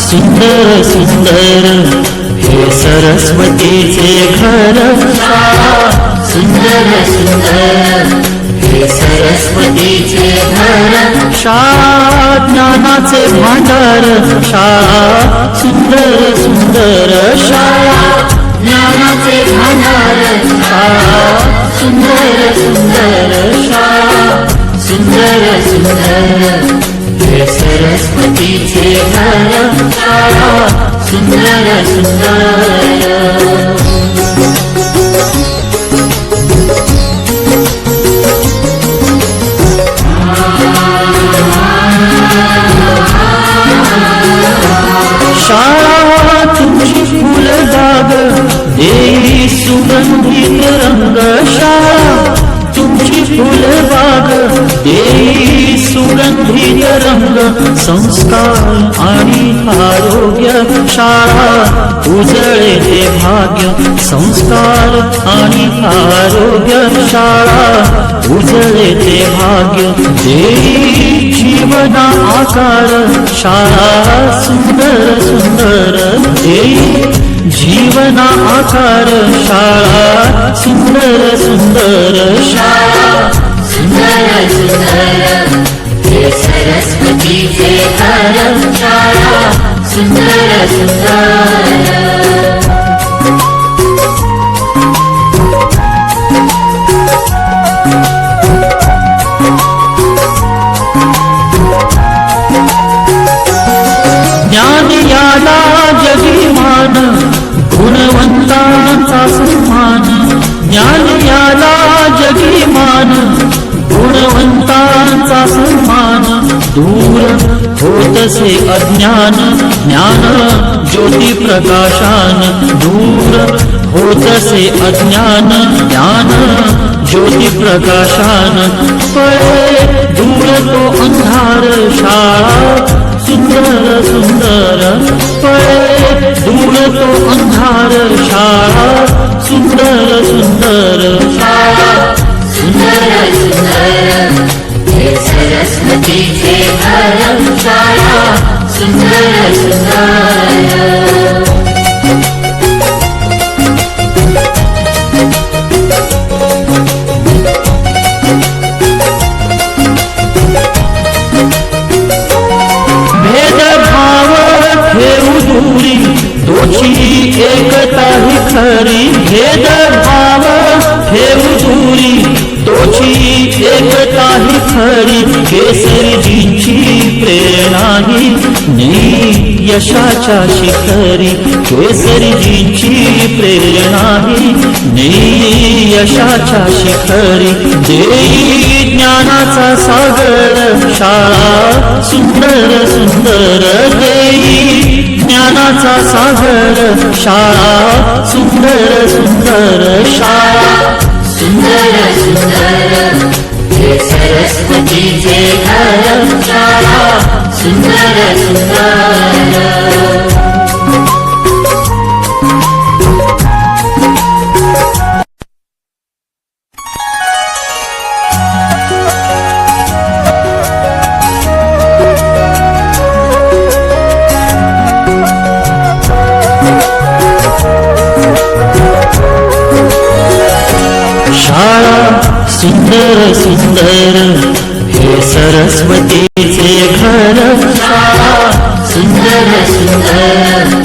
सुंदर सुंदर हे सरस्वतीचे घर शाळा सुंदर सुंदर हे सरस्वतीचे घर शाळा ज्ञानाचे भांडार शाळा सुंदर सुंदर शाळा ज्ञानाचे भांडार शाळा सुंदर सुंदर शाळा सुंदर सुंदर हे सरस्वतीचे घर शाळा सुंदर सुंदर शाळा तुमची फुलबाग देई सुगंधित रंग शाळा तुमची फुलबाग देई सुगंधित रंग संस्कार आणि आरोग्य शाळा उजळे ते भाग्य संस्कार आणि आरोग्य शाळा उजळे ते भाग्य देई जीवना आकार शाळा सुंदर सुंदर देई जीवना आकार शाळा सुंदर सुंदर शाळा सुंदर सुंदर हे सरस्वतीचे घर शाळा सुंदर सुंदर ज्ञान याला जगीमान गुणवंतांचा सन्मान ज्ञान याला जगीमान गुणवंतांचा सन्मान दूर होतसे अज्ञान ज्ञान ज्योती प्रकाशान दूर होतसे अज्ञान ज्ञान ज्योती प्रकाशान पळे दूर तो अंधार शाळा सुंदर सुंदर पळे दूर तो अंधार शाळा सुंदर सुंदर शाळा सुंदर सुंदर हे सरस्वतीचे घर शाळा सुंदर सुंदर भेदभाव ठेवू दूरी तोची एकता ही खरी भेदभाव ठेवू दूरी तोची एकता ही खरी केसरीजींची प्रेरणा ही नेई यशाच्या शिखरी केसरीजींची प्रेरणा ही नेई यशाच्या शिखरी देई ज्ञानाचा सागर शाळा सुंदर सुंदर देई ज्ञानाचा सागर शाळा सुंदर सुंदर शाळा सुंदर सुंदर हे सरस्वतीचे घर शाळा सुंदर सुंदर शाळा सुंदर सुंदर हे सरस्वतीचे घर शाळा सुंदर सुंदर